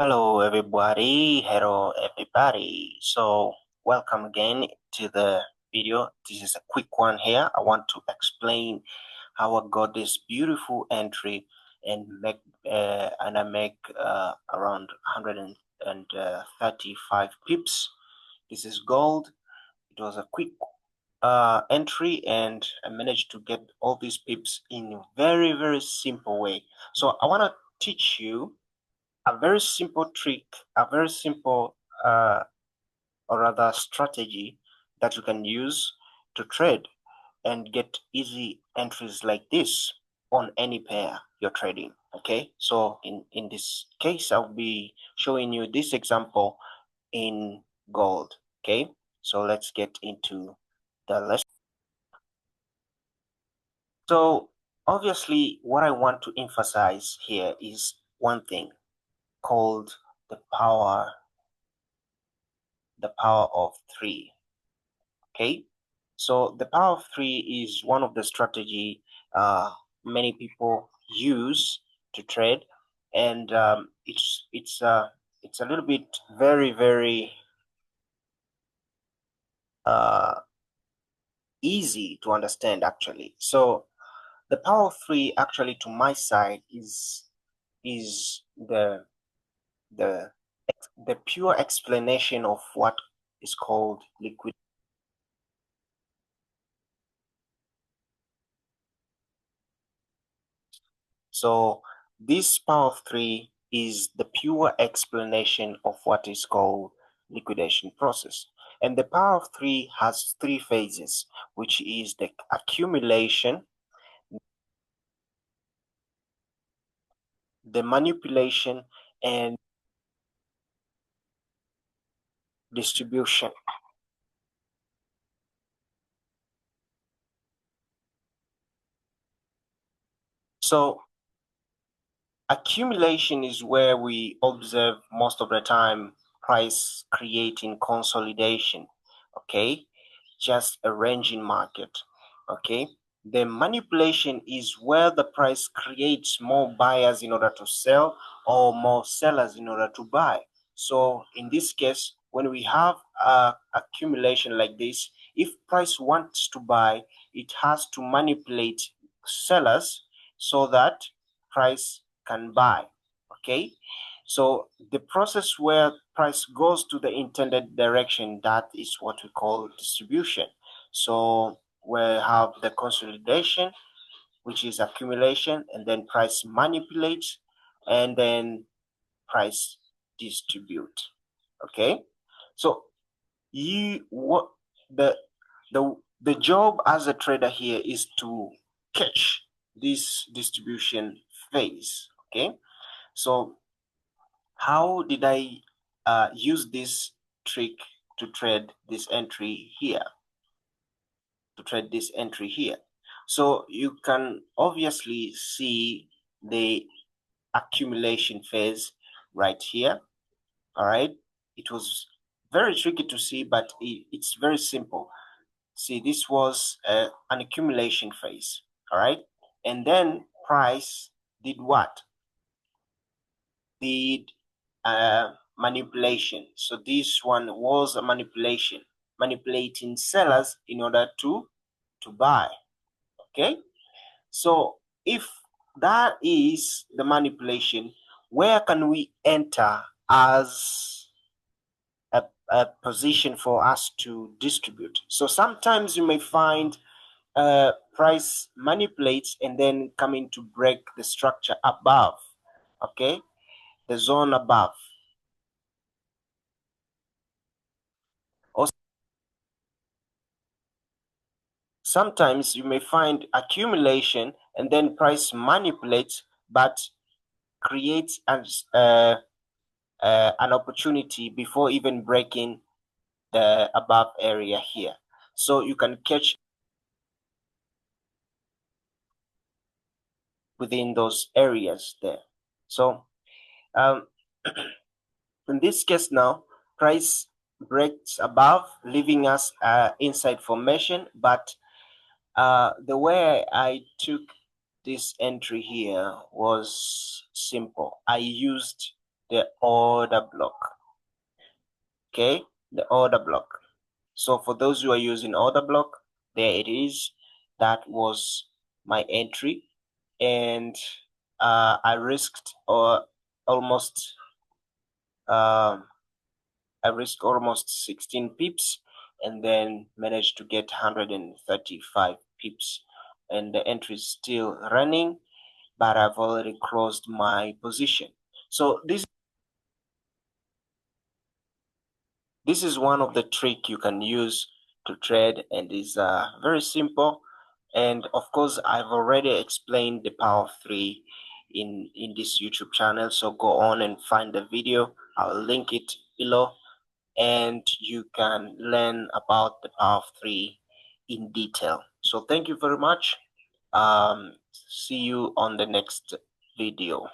Hello everybody, So welcome again to the video. This is a quick one here. I want to explain how I got this beautiful entry and I make around 135 pips. This is gold. It was a quick entry and I managed to get all these pips in a very simple way. So I want to teach you a very simple trick, a very simple or rather strategy that you can use to trade and get easy entries like this on any pair you're trading. Okay, so in this case I'll be showing you this example in gold. Okay, so let's get into the lesson. So obviously what I want to emphasize here is one thing called the power of three. Okay, so the power of three is one of the strategy many people use to trade, and it's a little bit very uh, easy to understand actually. So the power of three actually to my side is the the the pure explanation of what is called liquid. So this power of three is the pure explanation of what is called liquidation process. And the power of three has three phases, which is the accumulation, the manipulation, and distribution. So accumulation is where we observe most of the time price creating consolidation, okay? Just a ranging market, okay? The manipulation is where the price creates more buyers in order to sell or more sellers in order to buy. So in this case, when we have accumulation like this, if price wants to buy, it has to manipulate sellers so that price can buy. Okay, so the process where price goes to the intended direction, that is what we call distribution. So we have the consolidation, which is accumulation, and then price manipulates, and then price distribute. Okay, so you what the job as a trader here is to catch this distribution phase. Okay, so how did I use this trick to trade this entry here? So you can obviously see the accumulation phase right here. All right, it was very tricky to see, but it's very simple. See, this was an accumulation phase. All right, and then price did what? Did manipulation. So this one was a manipulation, manipulating sellers in order to buy. Okay, so if that is the manipulation, where can we enter as a position for us to distribute? So sometimes you may find price manipulates and then coming to break the structure above, okay, the zone above. Sometimes you may find accumulation and then price manipulates, but creates an opportunity before even breaking the above area here. So you can catch within those areas there. So in this case now, price breaks above, leaving us inside formation, but the way I took this entry here was simple. I used the order block. Okay, the order block. So for those who are using order block, there it is. That was my entry, and I risked almost um, I risked almost 16 pips, and then managed to get 135 pips, and the entry is still running, but I've already closed my position. So this is one of the trick you can use to trade, and is very simple. And of course, I've already explained the power of three in this YouTube channel. So go on and find the video. I'll link it below, and you can learn about the power of three in detail. So thank you very much. See you on the next video.